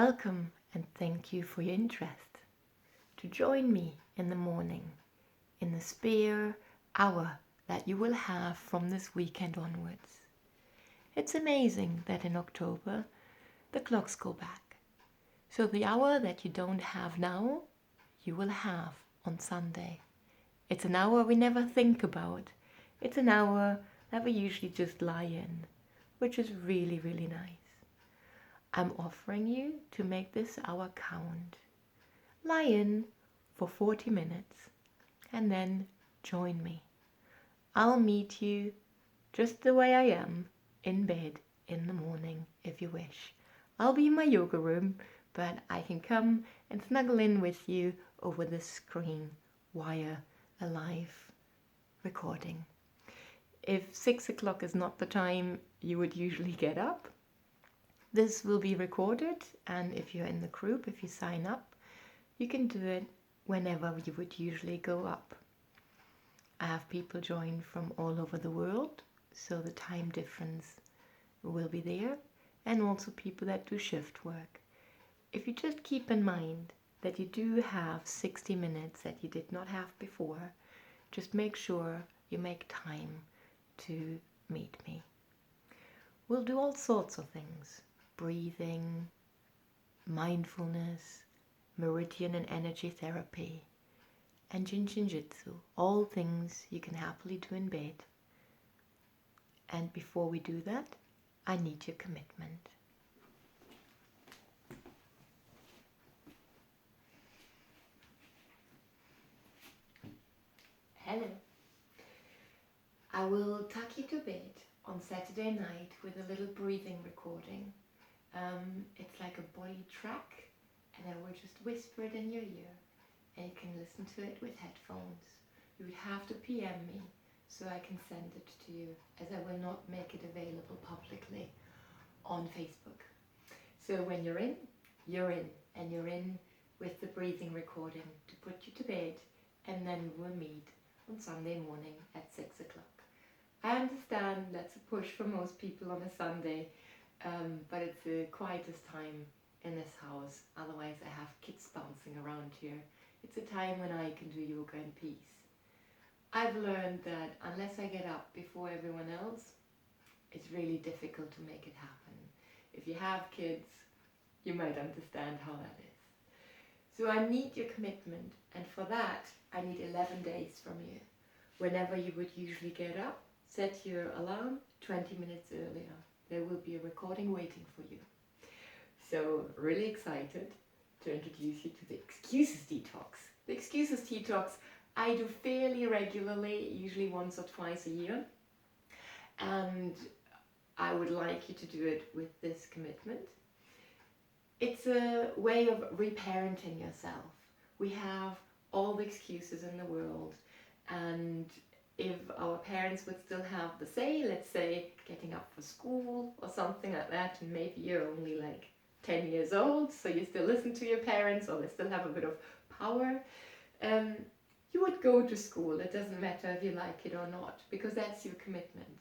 Welcome and thank you for your interest. To join me in the morning in the spare hour that you will have from this weekend onwards. It's amazing that in October the clocks go back. So the hour that you don't have now, you will have on Sunday. It's an hour we never think about. It's an hour that we usually just lie in, which is really, really nice. I'm offering you to make this hour count. Lie in for 40 minutes and then join me. I'll meet you just the way I am in bed in the morning if you wish. I'll be in my yoga room, but I can come and snuggle in with you over the screen via a live recording. If 6 o'clock is not the time you would usually get up, this will be recorded, and if you're in the group, if you sign up, you can do it whenever you would usually go up. I have people join from all over the world, so the time difference will be there, and also people that do shift work. If you just keep in mind that you do have 60 minutes that you did not have before, just make sure you make time to meet me. We'll do all sorts of things: breathing, mindfulness, meridian and energy therapy, and Jitsu, all things you can happily do in bed. And before we do that, I need your commitment. Hello. I will tuck you to bed on Saturday night with a little breathing recording. It's like a body track, and I will just whisper it in your ear, and you can listen to it with headphones. You would have to PM me so I can send it to you, as I will not make it available publicly on Facebook. So when you're in, and you're in with the breathing recording to put you to bed, and then we'll meet on Sunday morning at 6 o'clock. I understand that's a push for most people on a Sunday, but it's the quietest time in this house. Otherwise I have kids bouncing around here. It's a time when I can do yoga in peace. I've learned that unless I get up before everyone else, it's really difficult to make it happen. If you have kids, you might understand how that is. So I need your commitment, and for that I need 11 days from you. Whenever you would usually get up, set your alarm 20 minutes earlier. There will be a recording waiting for you. So really excited to introduce you to the Excuses Detox. The Excuses Detox I do fairly regularly, usually once or twice a year. And I would like you to do it with this commitment. It's a way of reparenting yourself. We have all the excuses in the world, and if our parents would still have the say, let's say getting up for school or something like that, and maybe you're only like 10 years old, so you still listen to your parents, or they still have a bit of power, you would go to school. It doesn't matter if you like it or not, because that's your commitment.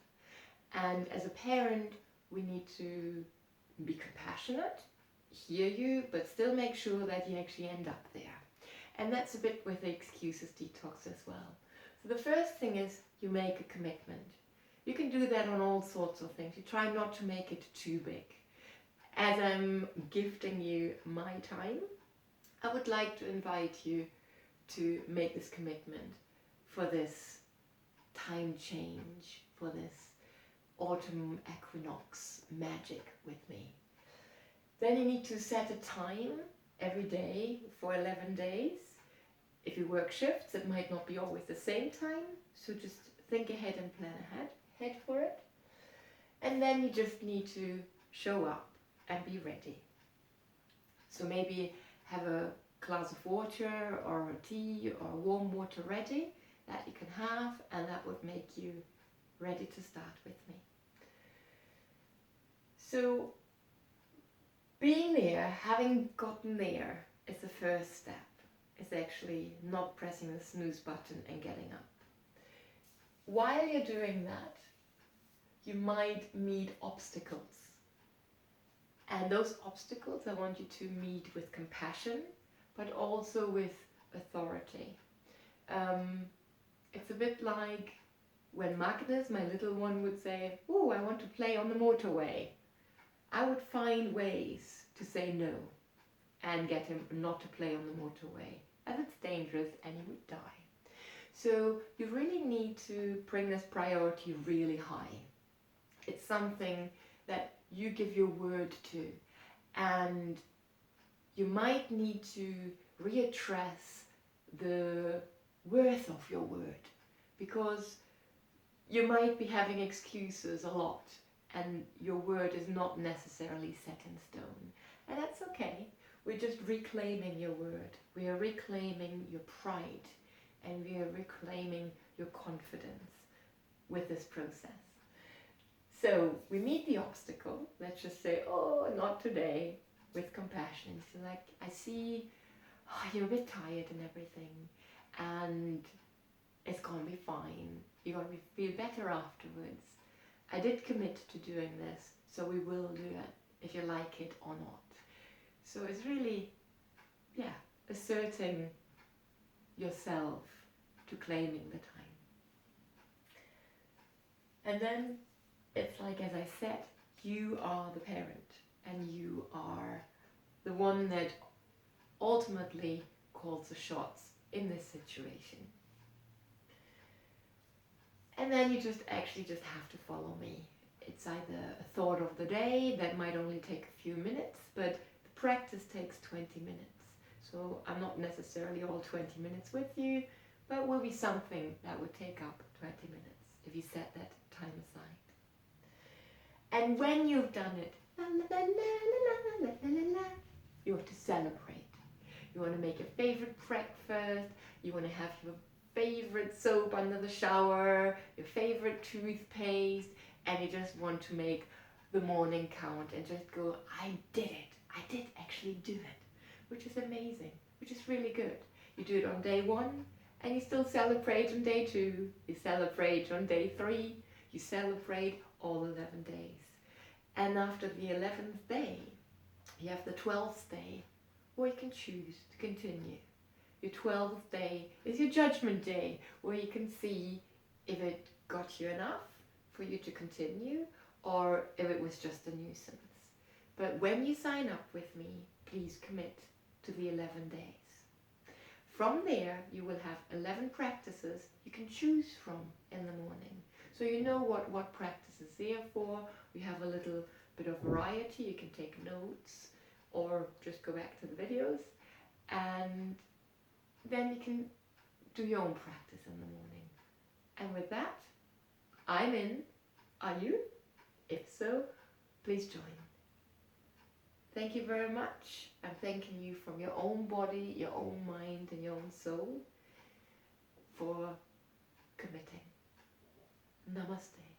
And as a parent, we need to be compassionate, hear you, but still make sure that you actually end up there. And that's a bit with the Excuses Detox as well. So the first thing is you make a commitment. You can do that on all sorts of things. You try not to make it too big. As I'm gifting you my time, I would like to invite you to make this commitment for this time change, for this autumn equinox magic with me. Then you need to set a time every day for 11 days. If you work shifts, it might not be always the same time, so just think ahead and plan ahead for it. And then you just need to show up and be ready. So maybe have a glass of water or a tea or warm water ready that you can have, and that would make you ready to start with me. So being there, having gotten there, is the first step. It's actually not pressing the snooze button and getting up. While you're doing that, you might meet obstacles. And those obstacles I want you to meet with compassion, but also with authority. It's a bit like when Magnus, my little one, would say, "Oh, I want to play on the motorway." I would find ways to say no and get him not to play on the motorway, as it's dangerous and he would die. So you really need to bring this priority really high. It's something that you give your word to, and you might need to readdress the worth of your word, because you might be having excuses a lot and your word is not necessarily set in stone. And that's okay. We're just reclaiming your word. We are reclaiming your pride, and we are reclaiming your confidence with this process. So we meet the obstacle. Let's just say, "Oh, not today," with compassion. So like, I see, you're a bit tired and everything, and it's gonna be fine. You're gonna feel better afterwards. I did commit to doing this, so we will do it, if you like it or not. So it's really, asserting yourself to claiming the time. And then it's like, as I said, you are the parent, and you are the one that ultimately calls the shots in this situation. And then you just have to follow me. It's either a thought of the day that might only take a few minutes, but the practice takes 20 minutes. So I'm not necessarily all 20 minutes with you, but it will be something that would take up 20 minutes if you set that time aside. And when you've done it, you have to celebrate. You want to make your favorite breakfast, you want to have your favorite soap under the shower, your favorite toothpaste, and you just want to make the morning count and just go, "I did it. I did actually do it," which is amazing, which is really good. You do it on day 1, and you still celebrate on day 2, you celebrate on day 3, you celebrate all 11 days. And after the 11th day, you have the 12th day, or you can choose to continue. Your 12th day is your judgment day, where you can see if it got you enough for you to continue, or if it was just a nuisance. But when you sign up with me, please commit to the 11 days. From there, you will have 11 practices you can choose from in the morning. So you know what practice is there for. We have a little bit of variety. You can take notes or just go back to the videos, and then you can do your own practice in the morning. And with that, I'm in. Are you? If so, please join. Thank you very much. I'm thanking you from your own body, your own mind, and your own soul for committing. Namaste.